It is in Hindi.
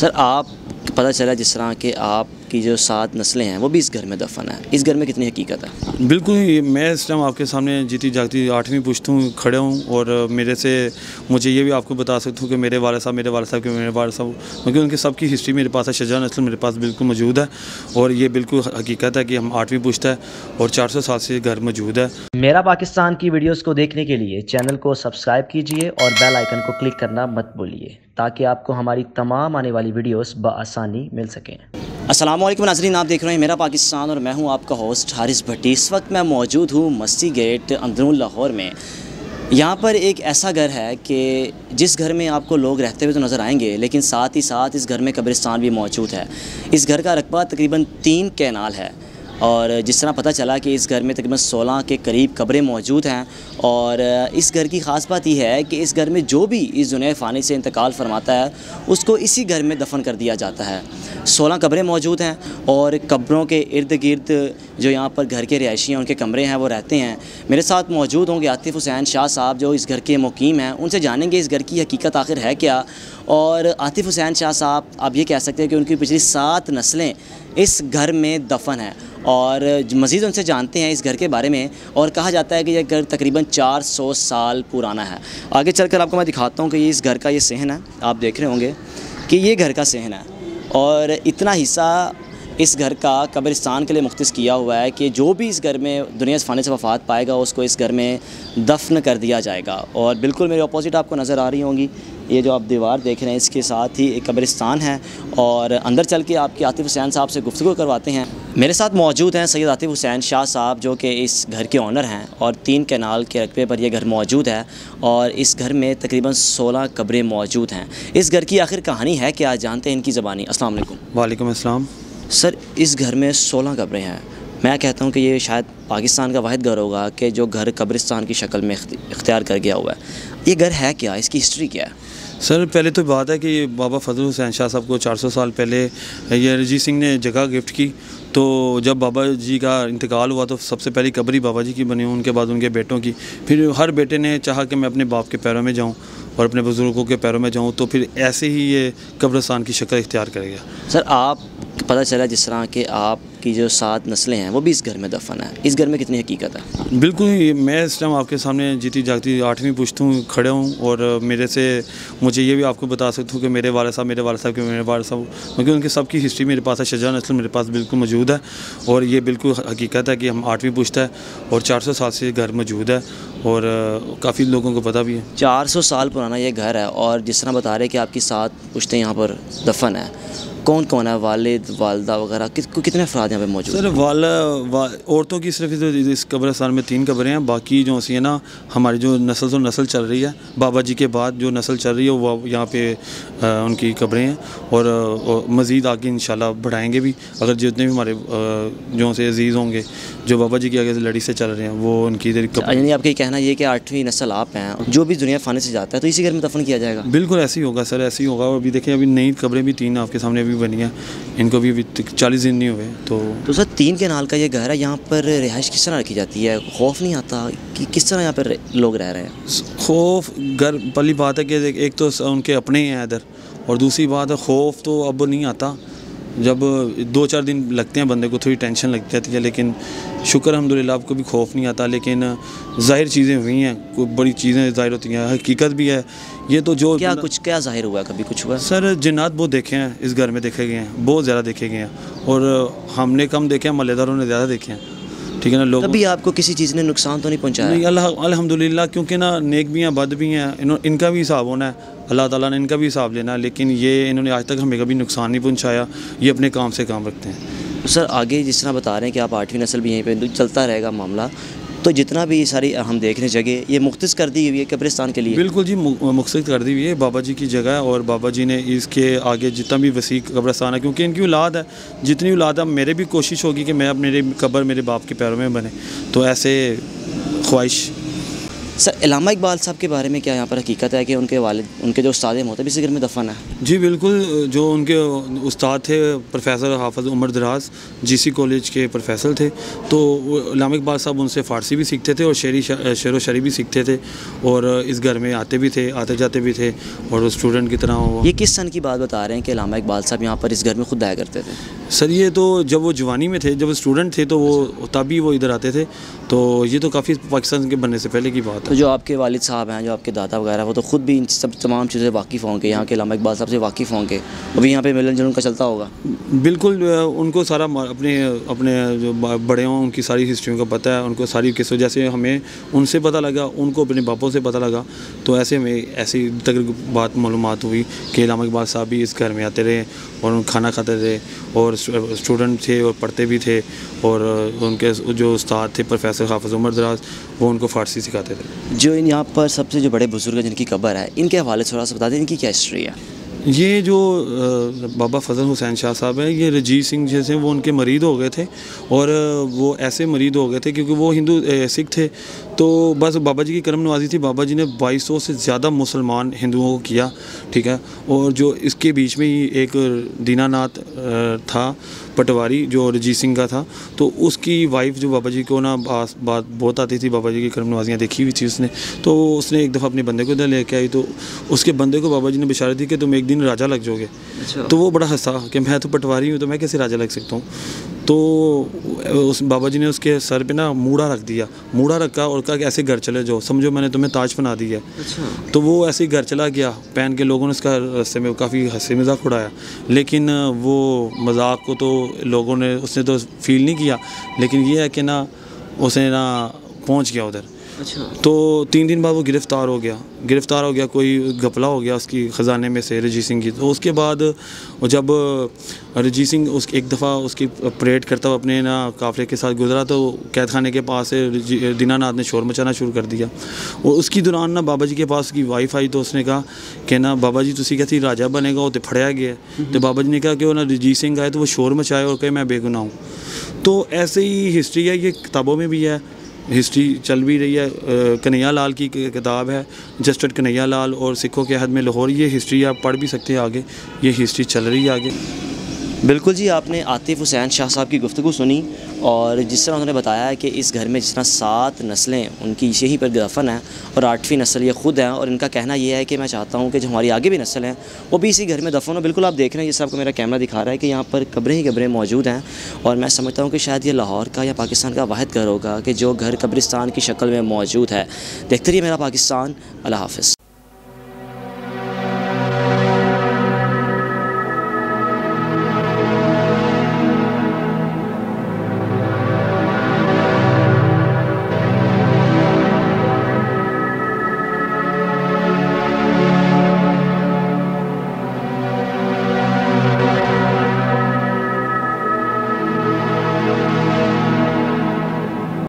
सर आप पता चला जिस तरह कि आपकी जो 7 नस्लें हैं वो भी इस घर में दफन है, इस घर में कितनी हकीकत है? बिल्कुल ही, मैं इस टाइम आपके सामने जीती जागती 8वीं पुश्त हूँ, खड़े हूँ। और मुझे ये भी आपको बता सकता हूँ कि मेरे वाले साहब के मेरे वाले साहब, क्योंकि उनकी सबकी हिस्ट्री मेरे पास है, शजा नस्ल मेरे पास बिल्कुल मौजूद है। और ये बिल्कुल हकीकत है कि हम 8वीं पुश्त है और 400 साल से घर मौजूद है। मेरा पाकिस्तान की वीडियोस को देखने के लिए चैनल को सब्सक्राइब कीजिए और बेल आइकन को क्लिक करना मत भूलिए, ताकि आपको हमारी तमाम आने वाली वीडियोस बआसानी मिल सकें। अस्सलाम वालेकुम नाज़रीन, आप देख रहे हैं मेरा पाकिस्तान और मैं हूं आपका होस्ट हारिस भट्टी। इस वक्त मैं मौजूद हूं मस्जिद गेट अंदरून लाहौर में। यहाँ पर एक ऐसा घर है कि जिस घर में आपको लोग रहते हुए तो नज़र आएंगे, लेकिन साथ ही साथ इस घर में कब्रिस्तान भी मौजूद है। इस घर का रकबा तकरीबन 3 कैनाल है और जिस तरह पता चला कि इस घर में तकरीबन 16 के करीब कब्रें मौजूद हैं। और इस घर की ख़ास बात यह है कि इस घर में जो भी इस दुनिया फ़ानी से इंतकाल फरमाता है उसको इसी घर में दफन कर दिया जाता है। 16 कब्रें मौजूद हैं और कब्रों के इर्द गिर्द जो यहाँ पर घर के रिहायशी हैं उनके कमरे हैं वो रहते हैं। मेरे साथ मौजूद होंगे आतिफ़ हुसैन शाह साहब जो इस घर के मुकीम हैं, उनसे जानेंगे इस घर की हकीकत आखिर है क्या। और आतिफ़ हुसैन शाह साहब आप ये कह सकते हैं कि उनकी पिछली 7 नस्लें इस घर में दफन है और मज़ीद उनसे जानते हैं इस घर के बारे में। और कहा जाता है कि यह घर तकरीबन 400 साल पुराना है। आगे चलकर आपको मैं दिखाता हूँ कि ये इस घर का ये सहन है। आप देख रहे होंगे कि ये घर का सहन है और इतना हिस्सा इस घर का कब्रिस्तान के लिए मुख्तस किया हुआ है कि जो भी इस घर में दुनिया से फ़ानी से वफ़ात पाएगा उसको इस घर में दफन कर दिया जाएगा। और बिल्कुल मेरे अपोजिट आपको नज़र आ रही होंगी ये जो आप दीवार देख रहे हैं, इसके साथ ही एक कब्रिस्तान है। और अंदर चल के आपके आतिफ़ हुसैन साहब से गुफ्तगू करवाते हैं। मेरे साथ मौजूद हैं सैयद आतिफ़ हुसैन शाह साहब जो कि इस घर के ओनर हैं और 3 कैनाल के रकबे पर यह घर मौजूद है और इस घर में तकरीबन 16 कब्रें मौजूद हैं। इस घर की आखिर कहानी है क्या, जानते हैं इनकी ज़बानी। अस्सलाम वालेकुम। वालेकुम अस्सलाम। सर इस घर में 16 कब्रें हैं। मैं कहता हूँ कि ये शायद पाकिस्तान का वाहिद घर होगा कि जो घर कब्रिस्तान की शक्ल में इख्तियार कर गया हुआ है। ये घर है क्या, इसकी हिस्ट्री क्या है? सर पहले तो बात है कि बाबा फजल हुसैन शाह साहब को 400 साल पहले ये रजीत सिंह ने जगह गिफ्ट की। तो जब बाबा जी का इंतकाल हुआ तो सबसे पहली कब्र ही बाबा जी की बनी, उनके बाद उनके बेटों की। फिर हर बेटे ने चाहा कि मैं अपने बाप के पैरों में जाऊं और अपने बुज़ुर्गों के पैरों में जाऊं, तो फिर ऐसे ही ये कब्रिस्तान की शक्ल इख्तियार करेगा। सर आप पता चला जिस तरह कि आपकी जो 7 नस्लें हैं वो भी इस घर में दफन है, इस घर में कितनी हकीकत है? बिल्कुल ही, मैं इस टाइम आपके सामने जीती जागती 8वीं पुश्त हूँ, खड़े हूँ। और मुझे ये भी आपको बता सकता हूँ कि मेरे वाले साहब के मेरे वाले साहब, क्योंकि उनकी सबकी हिस्ट्री मेरे पास है, शजा नस्ल मेरे पास बिल्कुल मौजूद है। और ये बिल्कुल हकीकत है कि हम 8वीं पुश्त है और 400 साल से घर मौजूद है और काफ़ी लोगों को पता भी है। 400 साल पुराना ये घर है और जिस तरह बता रहे कि आपकी 7 पुश्तें यहाँ पर दफन है। कौन कौन है, वालिद वालदा वगैरह, कितने अफराद यहाँ पे मौजूद? सर औरतों की सिर्फ इस कब्रिस्तान में 3 कब्रें हैं। बाकी जो सी है ना, हमारी जो नस्ल चल रही है, बाबा जी के बाद जो नस्ल चल रही है वो यहाँ पे उनकी कब्रें हैं। और मज़ीद आगे इंशाल्लाह बढ़ाएंगे भी, अगर जितने भी हमारे जो से अजीज़ होंगे जो बाबा जी की आगे से लड़ी से चल रहे हैं वो उनकी इधर। यानी आपका ये कहना ये कि 8वीं नस्ल आप हैं, जो भी दुनिया फ़ानी से जाता है तो इसी घर में दफन किया जाएगा? बिल्कुल ऐसे ही होगा सर, ऐसे ही होगा। और अभी देखिए अभी नई कब्रें भी 3 आपके सामने बनी है, इनको भी अभी 40 दिन नहीं हुए। तो सर 3 कैनाल का ये घर है, यहाँ पर रिहाइश किस तरह रखी जाती है? खौफ नहीं आता कि किस तरह यहाँ पर लोग रह रहे हैं? खौफ घर पहली बात है कि एक तो उनके अपने ही हैं इधर, और दूसरी बात है खौफ तो अब नहीं आता। जब 2-4 दिन लगते हैं बंदे को थोड़ी टेंशन लग जाती है, लेकिन शुक्र अल्हम्दुलिल्लाह आपको भी खौफ नहीं आता। लेकिन ज़ाहिर चीज़ें हुई हैं, कोई बड़ी चीज़ें ज़ाहिर होती हैं, हकीकत भी है ये। तो जो क्या ज़ाहिर हुआ, कभी कुछ हुआ? सर जिन्नात बहुत देखे हैं इस घर में, देखे गए हैं, बहुत ज़्यादा देखे गए हैं। और हमने कम देखे हैं, मलेदारों ने ज़्यादा देखे हैं, ठीक है ना। लोग कभी आपको किसी चीज़ ने नुकसान तो नहीं पहुंचाया? नहीं, अल्हम्दुलिल्लाह, क्योंकि ना नेक भी हैं बद भी हैं, इनका भी हिसाब होना है, अल्लाह ताला ने इनका भी हिसाब लेना है। लेकिन ये इन्होंने आज तक हमें कभी नुकसान नहीं पहुंचाया, ये अपने काम से काम रखते हैं। सर आगे जिस तरह बता रहे हैं कि आप 8वीं नस्ल भी यहीं पे चलता रहेगा मामला, तो जितना भी सारी हम देख रहे जगह ये मुख्तस कर दी हुई है कब्रिस्तान के लिए? बिल्कुल जी, मुख्तस कर दी हुई है, बाबा जी की जगह है। और बाबा जी ने इसके आगे जितना भी वसी कब्रिस्तान है, क्योंकि इनकी औलाद है, जितनी औलाद है मेरे भी कोशिश होगी कि मैं अब मेरे कब्र मेरे बाप के पैरों में बने, तो ऐसे ख्वाहिश। सर इलामा इकबाल साहब के बारे में क्या यहाँ पर हकीकत है कि उनके वालिद, उनके जो उस्ताद मोहतब इसी घर में दफन है? जी बिल्कुल, जो उनके उस्ताद थे प्रोफेसर हाफिज़ उमर दराज जीसी कॉलेज के प्रोफेसर थे, तो इलामा इकबाल साहब उनसे फ़ारसी भी सीखते थे और शेर व शायरी भी सीखते थे, और इस घर में आते भी थे, आते जाते भी थे, और स्टूडेंट की तरह वो। ये किस सन की बात बता रहे हैं कि इलामा इकबाल साहब यहाँ पर इस घर में खुद आया करते थे? सर ये तो जब वो जवानी में थे, जब स्टूडेंट थे, तो वो तभी वो इधर आते थे, तो ये तो काफ़ी पाकिस्तान के बनने से पहले की बात है। तो जो आपके वालिद साहब हैं, जो आपके दादा वगैरह, वो तो खुद भी इन सब तमाम चीज़ों से वाकिफ़ होंगे, यहाँ के इलामा इकबाल साहब से वाकिफ़ होंगे, अभी यहाँ पे मिलन जुलन का चलता होगा? बिल्कुल, उनको सारा अपने अपने जो बड़े हों उनकी सारी हिस्ट्रियों का पता है, उनको सारी किस्सों, जैसे हमें उनसे पता लगा, उनको अपने बापों से पता लगा, तो ऐसे में ऐसी तक बात मालूमात हुई कि इलामा इकबाल साहब भी इस घर में आते रहे और खाना खाते थे, और स्टूडेंट थे और पढ़ते भी थे, और उनके जो उस्ताद थे प्रोफेसर हाफिज़ उमर दराज, वो उनको फ़ारसी सिखाते थे। जो इन यहाँ पर सबसे जो बड़े बुजुर्ग हैं जिनकी कब्र है, इनके हवाले से थोड़ा सा बता दें, इनकी क्या हिस्ट्री है? ये जो बाबा फजल हुसैन शाह साहब है, ये रजीत सिंह जैसे वो उनके मरीद हो गए थे, और वो ऐसे मरीद हो गए थे क्योंकि वो हिंदू सिख थे, तो बस बाबा जी की करम नवाजी थी। बाबा जी ने 2200 से ज़्यादा मुसलमान हिंदुओं को किया, ठीक है। और जो इसके बीच में ही एक दीनानाथ था पटवारी, जो रजीत सिंह का था, तो उसकी वाइफ जो बाबा जी को ना बात बहुत आती थी, बाबा जी की करम नवाजियाँ देखी हुई थी उसने, तो उसने एक दफ़ा अपने बंदे को इधर लेके आई, तो उसके बंदे को बाबा जी ने बिशारत दी कि तुम एक दिन राजा लग जाओगे। अच्छा। तो वो बड़ा हंसा कि मैं तो पटवारी हूँ, तो मैं कैसे राजा लग सकता हूँ। तो उस बाबा जी ने उसके सर पे ना मूड़ा रख दिया, मूड़ा रखा और कहा कि ऐसे घर चले जाओ, समझो मैंने तुम्हें ताज पहना दिया। अच्छा। तो वो ऐसे ही घर चला गया पहन के। लोगों ने उसका रास्ते में काफ़ी हंसी मजाक उड़ाया, लेकिन वो मजाक को तो लोगों ने, उसने तो फील नहीं किया, लेकिन ये है कि ना उसने ना पहुँच गया उधर। अच्छा। तो 3 दिन बाद वो गिरफ़्तार हो गया, कोई घपला हो गया उसकी ख़जाने में से रजीत सिंह की। तो उसके बाद जब रजीत सिंह एक दफ़ा उसकी परेड करता हुआ अपने ना काफ़िले के साथ गुजरा, तो कैद खाने के पास से दीनानाथ ने शोर मचाना शुरू कर दिया। और उसकी दौरान ना बाबा जी के पास उसकी वाइफ आई, तो उसने कहा कि ना बाबा जी तुसी कहती राजा बनेगा, वो तो फड़िया गया। तो बाबा जी ने कहा कि वो ना रजीत सिंह आए तो वो शोर मचाए और कहे मैं बेगुनाह हूँ। तो ऐसे ही हिस्ट्री है, ये किताबों में भी है, हिस्ट्री चल भी रही है। कन्हैया लाल की किताब है, जस्टिस कन्हैया लाल और सिखों के हद में लाहौर, ये हिस्ट्री आप पढ़ भी सकते हैं आगे, ये हिस्ट्री चल रही है आगे। बिल्कुल जी, आपने आतिफ हुसैन शाह साहब की गुफ्तगू सुनी, और जिस तरह उन्होंने बताया है कि इस घर में जिस तरह 7 नस्लें उनकी यहीं पर दफन हैं, और 8वीं नस्ल ये ख़ुद हैं, और इनका कहना ये है कि मैं चाहता हूँ कि जो हमारी आगे भी नस्ल हैं वो भी इसी घर में दफन हो। बिल्कुल आप देख रहे हैं, जिस आपको मेरा कैमरा दिखा रहा है कि यहाँ पर कब्रें ही कब्रें मौजूद हैं, और मैं समझता हूँ कि शायद ये लाहौर का या पाकिस्तान का वाहिद घर होगा कि जो घर कब्रिस्तान की शक्ल में मौजूद है। देखते रहिए मेरा पाकिस्तान। अल्लाह हाफ़िज़।